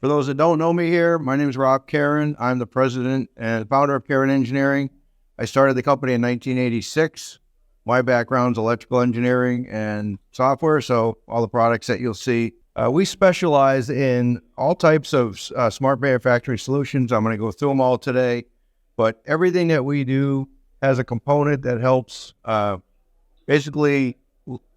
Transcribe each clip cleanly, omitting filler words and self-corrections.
For those that don't know me here, my name is Rob Caron. I'm the president and founder of Caron Engineering. I started the company in 1986. My background's electrical engineering and software, so all the products that you'll see. We specialize in all types of smart manufacturing solutions. I'm going to go through them all today, but everything that we do has a component that helps basically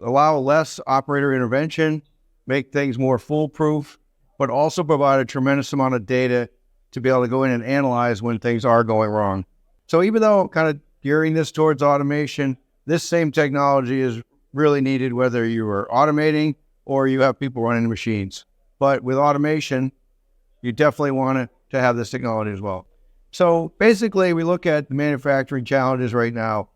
allow less operator intervention, make things more foolproof, but also provide a tremendous amount of data to be able to go in and analyze when things are going wrong. So even though kind of gearing this towards automation, this same technology is really needed whether you are automating or you have people running the machines. But with automation, you definitely want to have this technology as well. So basically, we look at the manufacturing challenges right now.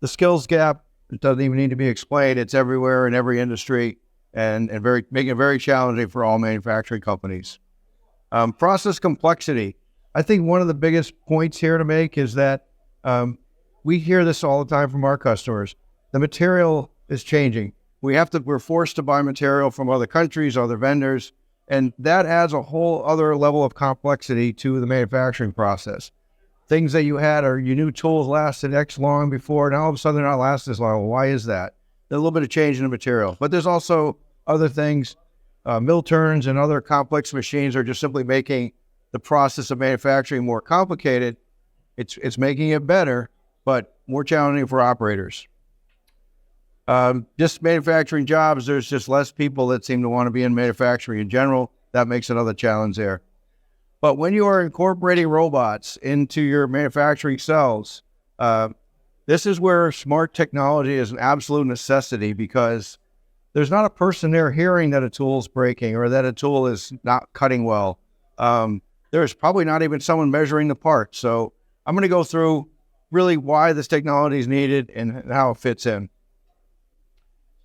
The skills gap, it doesn't even need to be explained. It's everywhere in every industry. And making it very challenging for all manufacturing companies. Process complexity. I think one of the biggest points here to make is that we hear this all the time from our customers. The material is changing. We're forced to buy material from other countries, other vendors, and that adds a whole other level of complexity to the manufacturing process. Things that you knew tools lasted X long before, now all of a sudden they're not lasting as long. Well, why is that? There's a little bit of change in the material, but there's also other things. Mill turns and other complex machines are just simply making the process of manufacturing more complicated. It's making it better, but more challenging for operators. Just manufacturing jobs, there's just less people that seem to want to be in manufacturing in general. That makes another challenge there. But when you are incorporating robots into your manufacturing cells, this is where smart technology is an absolute necessity, because there's not a person there hearing that a tool is breaking or that a tool is not cutting well. There's probably not even someone measuring the part. So I'm going to go through really why this technology is needed and how it fits in.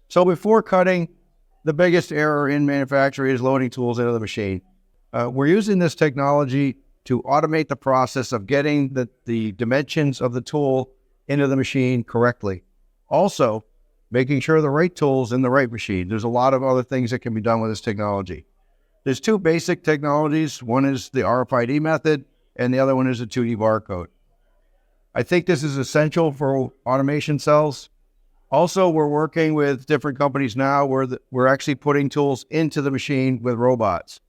So before cutting, the biggest error in manufacturing is loading tools into the machine. We're using this technology to automate the process of getting the dimensions of the tool into the machine correctly. Also, making sure the right tool's in the right machine. There's a lot of other things that can be done with this technology. There's two basic technologies. One is the RFID method, and the other one is a 2D barcode. I think this is essential for automation cells. Also, we're working with different companies now where we're actually putting tools into the machine with robots.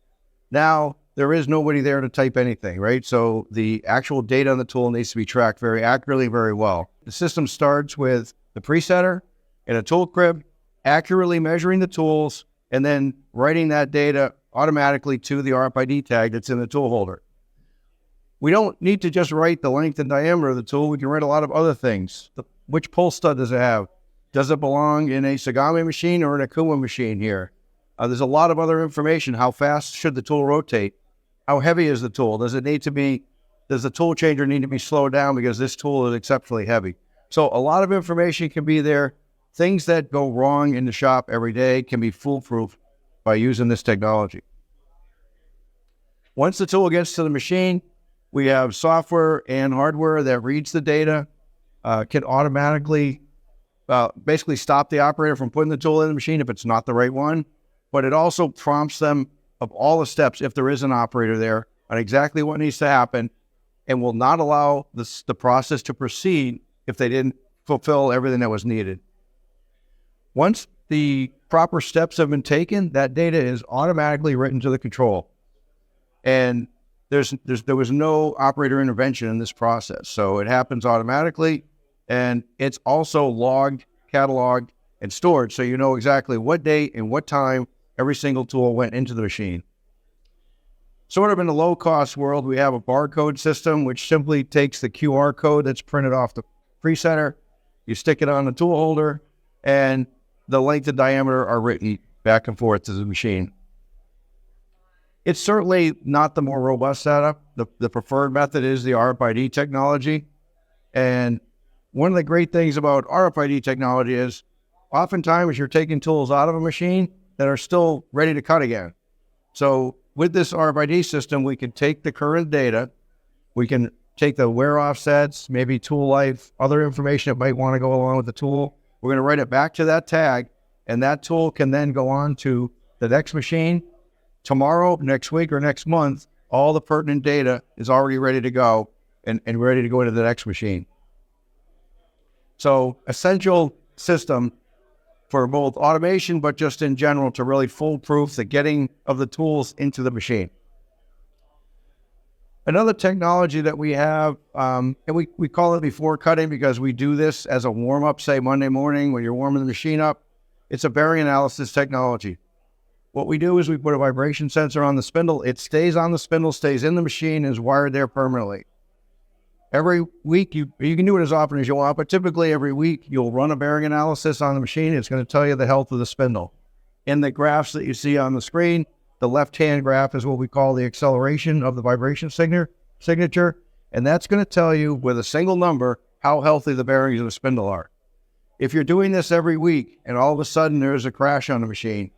Now, there is nobody there to type anything, right? So the actual data on the tool needs to be tracked very accurately, very well. The system starts with the presetter in a tool crib, accurately measuring the tools, and then writing that data automatically to the RFID tag that's in the tool holder. We don't need to just write the length and diameter of the tool. We can write a lot of other things. Which pull stud does it have? Does it belong in a Sagami machine or an Akuma machine here? There's a lot of other information. How fast should the tool rotate? How heavy is the tool? Does the tool changer need to be slowed down because this tool is exceptionally heavy? So a lot of information can be there. Things that go wrong in the shop every day can be foolproof by using this technology. Once the tool gets to the machine, we have software and hardware that reads the data, can automatically basically stop the operator from putting the tool in the machine if it's not the right one, but it also prompts them of all the steps, if there is an operator there, on exactly what needs to happen, and will not allow the process to proceed if they didn't fulfill everything that was needed. Once the proper steps have been taken, that data is automatically written to the control. And there was no operator intervention in this process. So it happens automatically, and it's also logged, cataloged, and stored, so you know exactly what date and what time every single tool went into the machine. Sort of in the low-cost world, we have a barcode system, which simply takes the QR code that's printed off the presetter, you stick it on the tool holder, and the length and diameter are written back and forth to the machine. It's certainly not the more robust setup. The preferred method is the RFID technology. And one of the great things about RFID technology is oftentimes you're taking tools out of a machine that are still ready to cut again. So with this RFID system, we can take the current data, we can take the wear offsets, maybe tool life, other information that might want to go along with the tool. We're going to write it back to that tag, and that tool can then go on to the next machine tomorrow, next week, or next month, all the pertinent data is already ready to go and ready to go into the next machine. So essential system for both automation, but just in general to really foolproof the getting of the tools into the machine. Another technology that we have, and we call it before cutting because we do this as a warm-up, say Monday morning when you're warming the machine up. It's a bearing analysis technology. What we do is we put a vibration sensor on the spindle. It stays on the spindle, stays in the machine, and is wired there permanently. Every week, you can do it as often as you want, but typically every week you'll run a bearing analysis on the machine. It's going to tell you the health of the spindle. In the graphs that you see on the screen, the left-hand graph is what we call the acceleration of the vibration signature, and that's going to tell you with a single number how healthy the bearings of the spindle are. If you're doing this every week and all of a sudden there's a crash on the machine,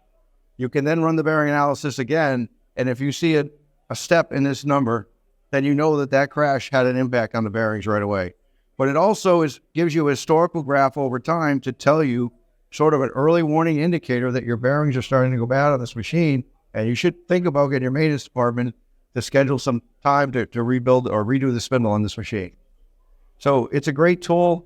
you can then run the bearing analysis again, and if you see a step in this number, then you know that crash had an impact on the bearings right away. But it also gives you a historical graph over time to tell you sort of an early warning indicator that your bearings are starting to go bad on this machine, and you should think about getting your maintenance department to schedule some time to rebuild or redo the spindle on this machine. So it's a great tool.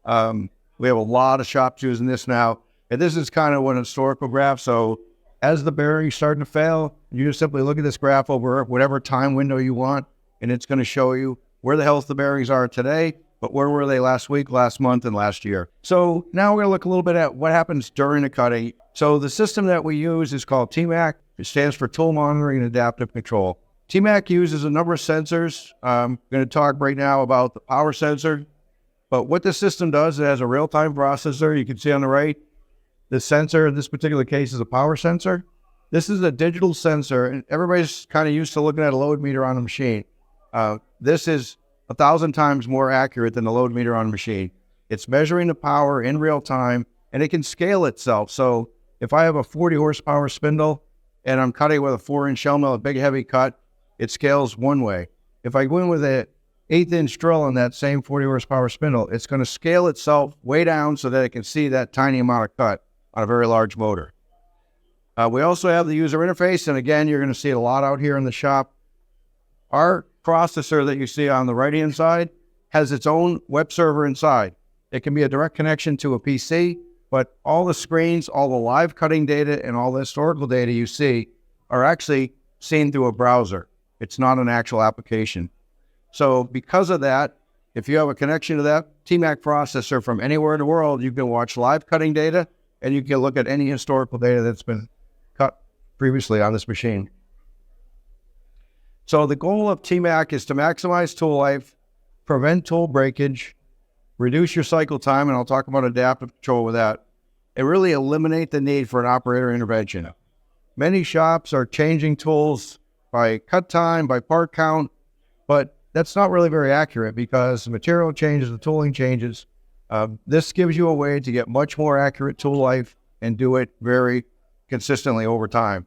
We have a lot of shops using this now, and this is kind of one historical graph. So as the bearing's starting to fail, you just simply look at this graph over whatever time window you want, and it's going to show you where the health of the bearings are today, but where were they last week, last month, and last year. So now we're going to look a little bit at what happens during the cutting. So the system that we use is called TMAC. It stands for Tool Monitoring and Adaptive Control. TMAC uses a number of sensors. I'm going to talk right now about the power sensor. But what the system does, it has a real-time processor. You can see on the right, the sensor in this particular case is a power sensor. This is a digital sensor, and everybody's kind of used to looking at a load meter on a machine. This is 1,000 times more accurate than the load meter on a machine. It's measuring the power in real time, and it can scale itself. So if I have a 40 horsepower spindle and I'm cutting with a 4-inch shell mill, a big heavy cut, it scales one way. If I go in with an 1/8-inch drill on that same 40 horsepower spindle, it's going to scale itself way down so that it can see that tiny amount of cut on a very large motor. We also have the user interface, and again, you're going to see it a lot out here in the shop. Our processor that you see on the right-hand side has its own web server inside. It can be a direct connection to a PC, but all the screens, all the live cutting data, and all the historical data you see are actually seen through a browser. It's not an actual application. So because of that, if you have a connection to that TMAC processor from anywhere in the world, you can watch live cutting data, and you can look at any historical data that's been cut previously on this machine. So the goal of TMAC is to maximize tool life, prevent tool breakage, reduce your cycle time, and I'll talk about adaptive control with that, and really eliminate the need for an operator intervention. Many shops are changing tools by cut time, by part count, but that's not really very accurate because the material changes, the tooling changes. This gives you a way to get much more accurate tool life and do it very consistently over time.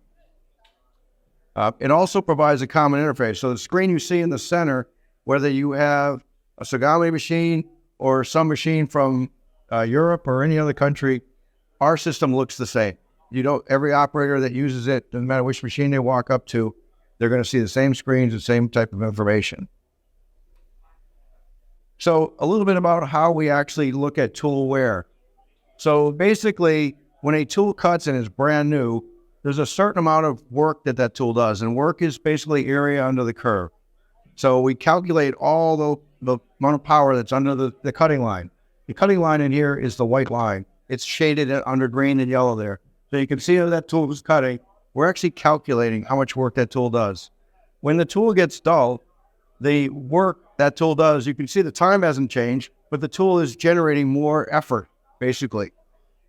It also provides a common interface. So the screen you see in the center, whether you have a Sagami machine or some machine from Europe or any other country, our system looks the same. Every operator that uses it, doesn't matter which machine they walk up to, they're going to see the same screens, the same type of information. So a little bit about how we actually look at tool wear. So basically, when a tool cuts and is brand new, there's a certain amount of work that tool does, and work is basically area under the curve. So we calculate all the amount of power that's under the cutting line. The cutting line in here is the white line. It's shaded under green and yellow there. So you can see how that tool is cutting. We're actually calculating how much work that tool does. When the tool gets dull, the work that tool does, you can see the time hasn't changed, but the tool is generating more effort, basically,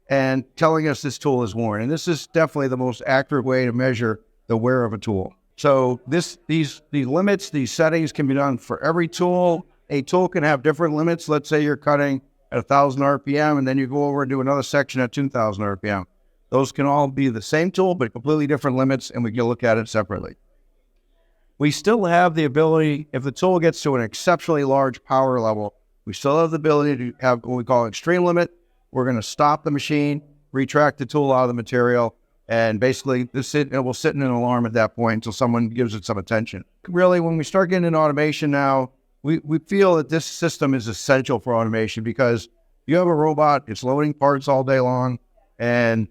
and telling us this tool is worn. And this is definitely the most accurate way to measure the wear of a tool. So these limits, these settings can be done for every tool. A tool can have different limits. Let's say you're cutting at 1,000 RPM, and then you go over and do another section at 2,000 RPM. Those can all be the same tool, but completely different limits, and we can look at it separately. We still have the ability, if the tool gets to an exceptionally large power level, we still have the ability to have what we call extreme limit. We're going to stop the machine, retract the tool out of the material, And basically, it will sit in an alarm at that point until someone gives it some attention. Really, when we start getting into automation now, we feel that this system is essential for automation because you have a robot, it's loading parts all day long, and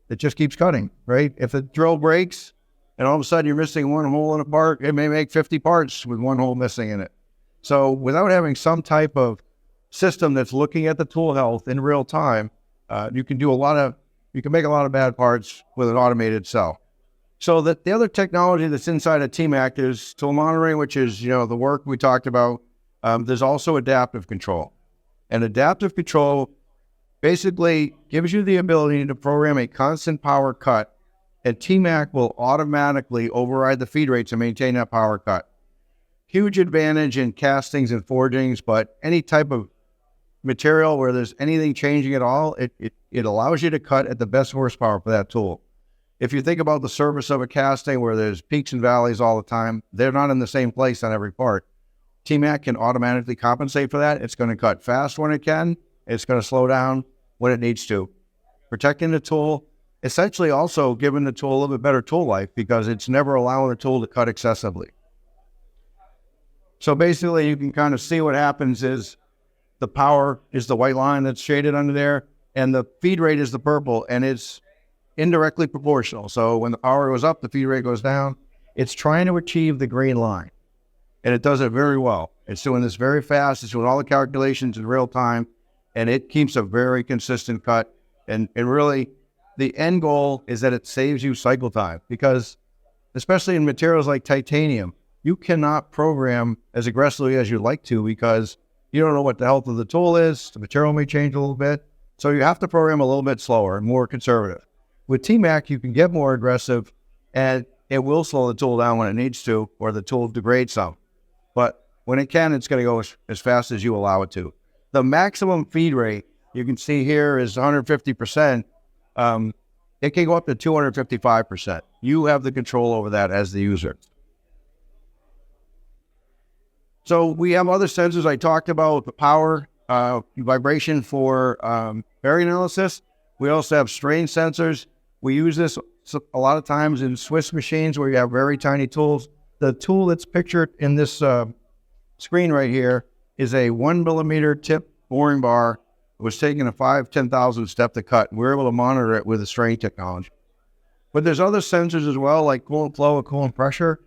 it just keeps cutting, right? If the drill breaks and all of a sudden you're missing one hole in a part, it may make 50 parts with one hole missing in it. So without having some type of system that's looking at the tool health in real time, you can make a lot of bad parts with an automated cell. So the other technology that's inside of TMAC is tool monitoring, which is, the work we talked about. There's also adaptive control. And adaptive control basically gives you the ability to program a constant power cut, and TMAC will automatically override the feed rate to maintain that power cut. Huge advantage in castings and forgings, but any type of material where there's anything changing at all, it allows you to cut at the best horsepower for that tool. If you think about the surface of a casting where there's peaks and valleys all the time, they're not in the same place on every part. TMAC can automatically compensate for that. It's going to cut fast when it can. It's going to slow down when it needs to. Protecting the tool, essentially also giving the tool a little bit better tool life because it's never allowing the tool to cut excessively. So basically you can kind of see what happens is the power is the white line that's shaded under there, and the feed rate is the purple, and it's indirectly proportional. So when the power goes up, the feed rate goes down. It's trying to achieve the green line, and it does it very well. It's doing this very fast. It's doing all the calculations in real time, and it keeps a very consistent cut. And really, the end goal is that it saves you cycle time because, especially in materials like titanium, you cannot program as aggressively as you'd like to because you don't know what the health of the tool is. The material may change a little bit. So you have to program a little bit slower and more conservative. With TMAC, you can get more aggressive, and it will slow the tool down when it needs to, or the tool degrades some. But when it can, it's going to go as fast as you allow it to. The maximum feed rate, you can see here, is 150%. It can go up to 255%. You have the control over that as the user. So we have other sensors I talked about, the power, vibration for bearing analysis. We also have strain sensors. We use this a lot of times in Swiss machines where you have very tiny tools. The tool that's pictured in this screen right here is a 1 millimeter tip boring bar. It was taking a 10,000 step to cut. We were able to monitor it with the strain technology. But there's other sensors as well, like coolant flow and coolant pressure.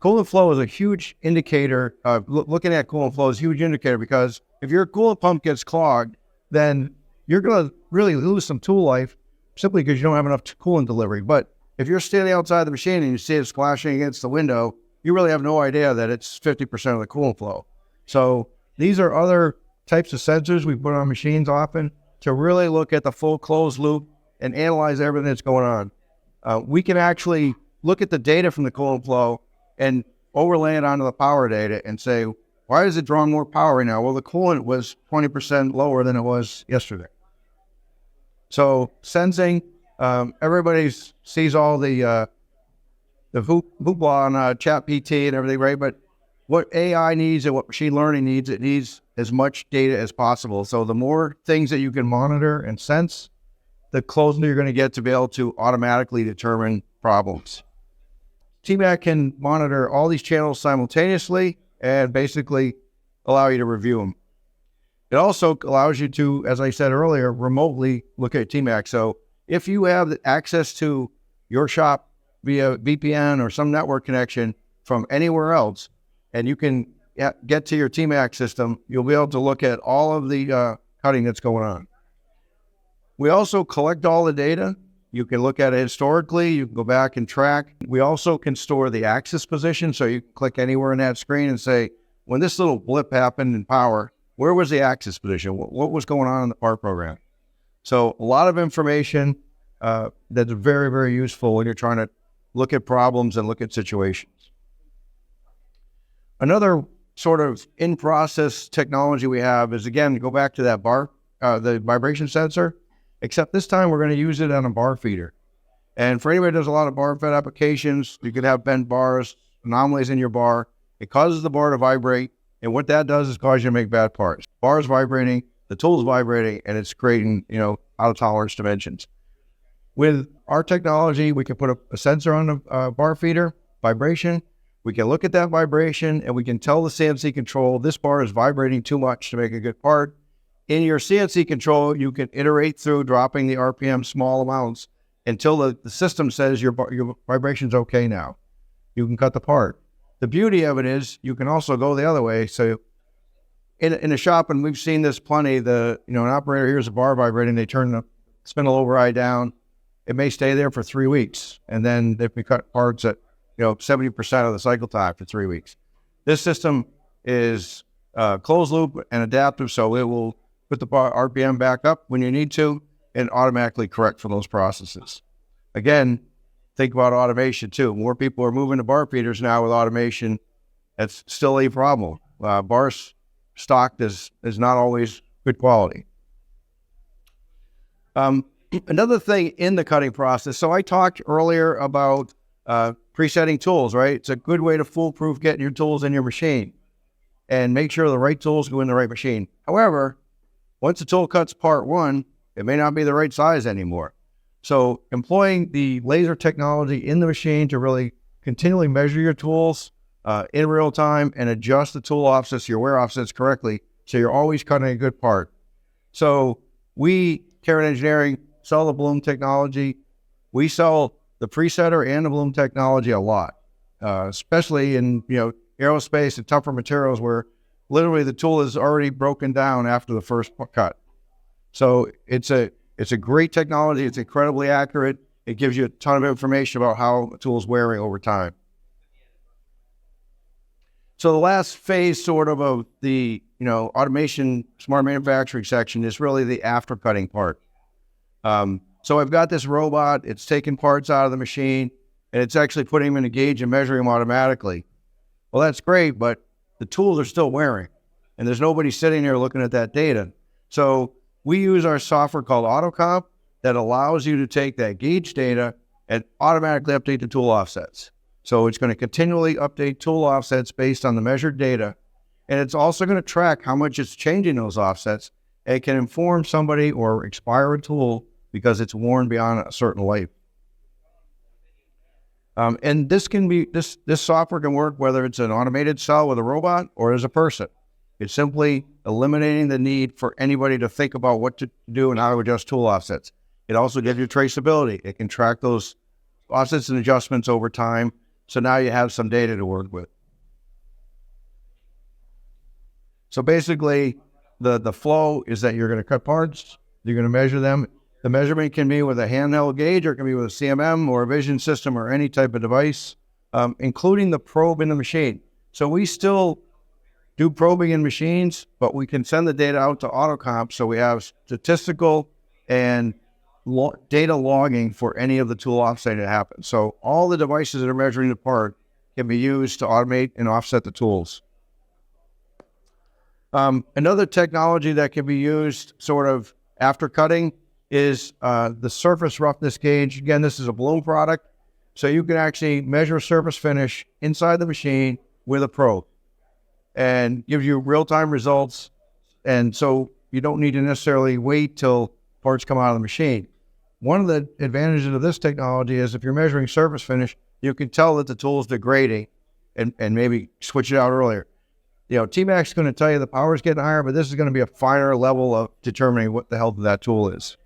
Coolant flow is a huge indicator. Looking at coolant flow is a huge indicator because if your coolant pump gets clogged, then you're going to really lose some tool life simply because you don't have enough coolant delivery. But if you're standing outside the machine and you see it splashing against the window, you really have no idea that it's 50% of the coolant flow. So these are other types of sensors we put on machines often to really look at the full closed loop and analyze everything that's going on. We can actually look at the data from the coolant flow and overlay it onto the power data and say, why is it drawing more power right now? Well, the coolant was 20% lower than it was yesterday. So sensing, everybody sees all the hoopla on ChatGPT and everything, right? But what AI needs and what machine learning needs, it needs as much data as possible. So the more things that you can monitor and sense, the closer you're going to get to be able to automatically determine problems. TMAC can monitor all these channels simultaneously and basically allow you to review them. It also allows you to, as I said earlier, remotely look at TMAC. So if you have access to your shop via VPN or some network connection from anywhere else, and you can get to your TMAC system, you'll be able to look at all of the cutting that's going on. We also collect all the data. You can look at it historically. You can go back and track. We also can store the axis position. So you can click anywhere in that screen and say, when this little blip happened in power, where was the axis position? What was going on in the part program? So a lot of information that's very, very useful when you're trying to look at problems and look at situations. Another sort of in-process technology we have is, again, go back to that bar, the vibration sensor, except this time we're going to use it on a bar feeder. And for anybody who does a lot of bar fed applications, you could have bent bars, anomalies in your bar. It causes the bar to vibrate, and what that does is cause you to make bad parts. Bar is vibrating, the tool is vibrating, and it's creating, out of tolerance dimensions. With our technology, we can put a sensor on the bar feeder, vibration. We can look at that vibration and we can tell the CNC control this bar is vibrating too much to make a good part. In your CNC control, you can iterate through dropping the RPM small amounts until the system says your vibration's okay now. You can cut the part. The beauty of it is you can also go the other way. So in a shop, and we've seen this plenty, an operator hears a bar vibrating, they turn the spindle override down. It may stay there for 3 weeks, and then they can cut parts at 70% of the cycle time for 3 weeks. This system is closed loop and adaptive, so it will put the RPM back up when you need to and automatically correct for those processes. Again, think about automation too. More people are moving to bar feeders now with automation. That's still a problem. Bars stocked is not always good quality. Another thing in the cutting process, so I talked earlier about presetting tools, right? It's a good way to foolproof getting your tools in your machine and make sure the right tools go in the right machine. However, once the tool cuts part one, it may not be the right size anymore. So employing the laser technology in the machine to really continually measure your tools in real time and adjust the tool offsets, your wear offsets correctly, so you're always cutting a good part. So we, Caron Engineering, sell the Bloom technology. We sell the presetter and the Bloom technology a lot, especially in aerospace and tougher materials where literally the tool is already broken down after the first cut. So it's a great technology. It's incredibly accurate. It gives you a ton of information about how a tool is wearing over time. So the last phase sort of the automation smart manufacturing section is really the after cutting part. So I've got this robot, it's taking parts out of the machine, and it's actually putting them in a gauge and measuring them automatically. Well, that's great, but the tools are still wearing, and there's nobody sitting there looking at that data. So we use our software called AutoComp that allows you to take that gauge data and automatically update the tool offsets. So it's going to continually update tool offsets based on the measured data, and it's also going to track how much it's changing those offsets. It can inform somebody or expire a tool because it's worn beyond a certain life. And this software can work whether it's an automated cell with a robot or as a person. It's simply eliminating the need for anybody to think about what to do and how to adjust tool offsets. It also gives you traceability. It can track those offsets and adjustments over time. So now you have some data to work with. So basically, the flow is that you're going to cut parts, you're going to measure them. The measurement can be with a handheld gauge, or it can be with a CMM or a vision system or any type of device, including the probe in the machine. So we still do probing in machines, but we can send the data out to AutoComp, so we have statistical and data logging for any of the tool offset that happens. So all the devices that are measuring the part can be used to automate and offset the tools. Another technology that can be used sort of after cutting is the surface roughness gauge. Again, this is a Bloom product, so you can actually measure surface finish inside the machine with a probe and gives you real-time results, and so you don't need to necessarily wait till parts come out of the machine. One of the advantages of this technology is if you're measuring surface finish, you can tell that the tool is degrading and maybe switch it out earlier. TMAC is going to tell you the power is getting higher, but this is going to be a finer level of determining what the health of that tool is.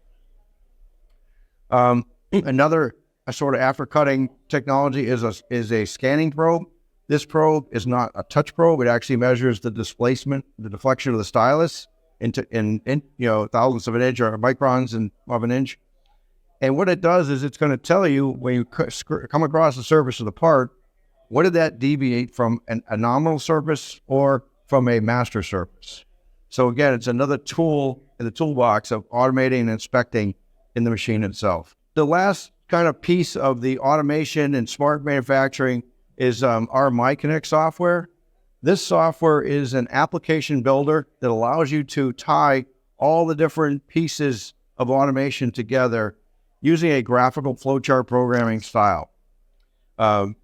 Another sort of after cutting technology is a scanning probe. This probe is not a touch probe. It actually measures the displacement, the deflection of the stylus in thousandths of an inch or microns of an inch. And what it does is it's going to tell you when you come across the surface of the part, what did that deviate from a nominal surface or from a master surface? So again, it's another tool in the toolbox of automating and inspecting in the machine itself. The last kind of piece of the automation and smart manufacturing is our MiConnect software. This software is an application builder that allows you to tie all the different pieces of automation together using a graphical flowchart programming style. When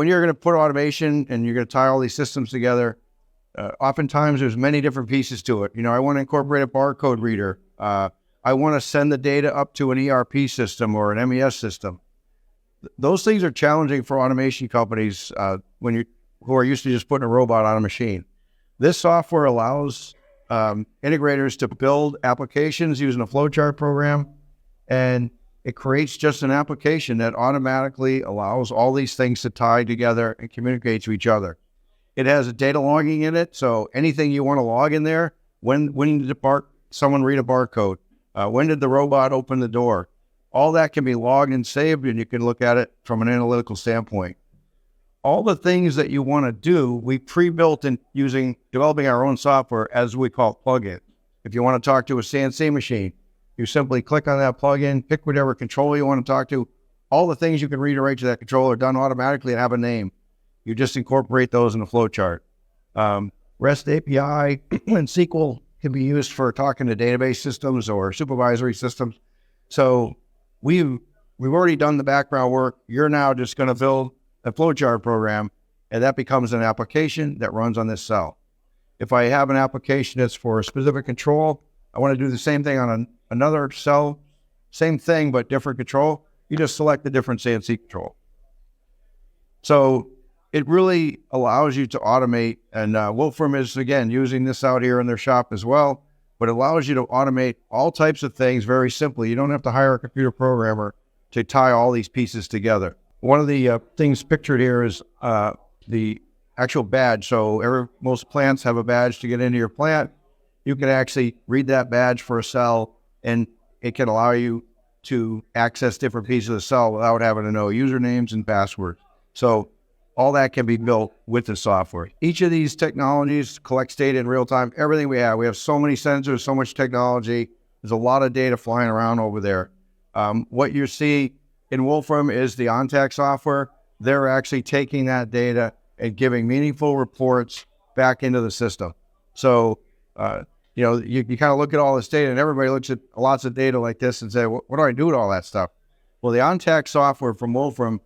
you're going to put automation and you're going to tie all these systems together, oftentimes there's many different pieces to it. I want to incorporate a barcode reader. I I want to send the data up to an ERP system or an MES system. Those things are challenging for automation companies who are used to just putting a robot on a machine. This software allows integrators to build applications using a flowchart program, and it creates just an application that automatically allows all these things to tie together and communicate to each other. It has a data logging in it, so anything you want to log in there, when did someone read a barcode? When did the robot open the door? All that can be logged and saved, and you can look at it from an analytical standpoint. All the things that you want to do, we pre-built in developing our own software as we call plugin. If you want to talk to a CNC machine, you simply click on that plugin, pick whatever controller you want to talk to. All the things you can read or write to that controller are done automatically and have a name. You just incorporate those in the flowchart. REST API and SQL can be used for talking to database systems or supervisory systems. So we've already done the background work. You're now just going to build a flowchart program, and that becomes an application that runs on this cell. If I have an application that's for a specific control, I want to do the same thing on another cell, same thing but different control, you just select a different CNC control. So it really allows you to automate, and Wolfram is, again, using this out here in their shop as well, but it allows you to automate all types of things very simply. You don't have to hire a computer programmer to tie all these pieces together. One of the things pictured here is the actual badge. So most plants have a badge to get into your plant. You can actually read that badge for a cell, and it can allow you to access different pieces of the cell without having to know usernames and passwords. So all that can be built with the software. Each of these technologies collects data in real time. Everything we have so many sensors, so much technology. There's a lot of data flying around over there. What you see in Wolfram is the OnTac software. They're actually taking that data and giving meaningful reports back into the system. So, you kind of look at all this data, and everybody looks at lots of data like this and say, what do I do with all that stuff? Well, the OnTac software from Wolfram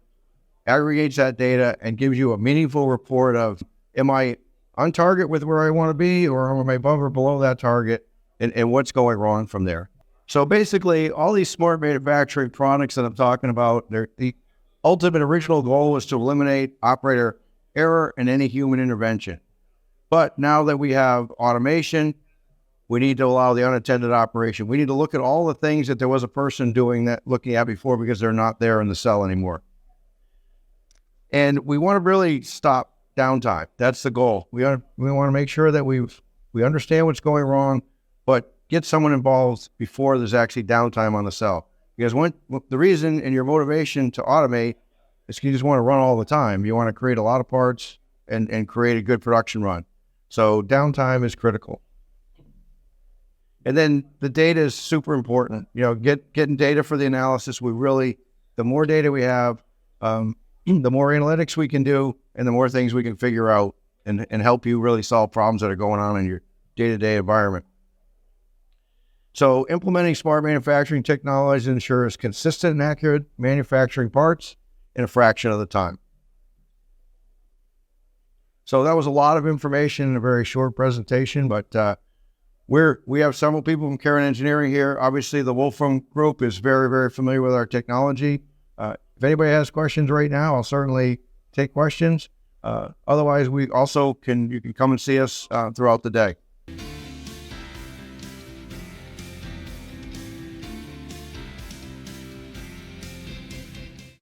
aggregates that data and gives you a meaningful report of, am I on target with where I want to be, or am I above or below that target, and what's going wrong from there? So basically, all these smart manufacturing products that I'm talking about, the ultimate original goal was to eliminate operator error and any human intervention. But now that we have automation, we need to allow the unattended operation. We need to look at all the things that there was a person looking at before, because they're not there in the cell anymore. And we want to really stop downtime. That's the goal. We want to make sure that we understand what's going wrong, but get someone involved before there's actually downtime on the cell. Because the reason and your motivation to automate is you just want to run all the time. You want to create a lot of parts and create a good production run. So downtime is critical. And then the data is super important. Getting data for the analysis. The more data we have, the more analytics we can do, and the more things we can figure out and help you really solve problems that are going on in your day-to-day environment. So implementing smart manufacturing technologies ensures consistent and accurate manufacturing parts in a fraction of the time. So that was a lot of information in a very short presentation, but we have several people from Caron Engineering here. Obviously, the Wolfram group is very, very familiar with our technology. If anybody has questions right now, I'll certainly take questions. Otherwise, you can come and see us throughout the day.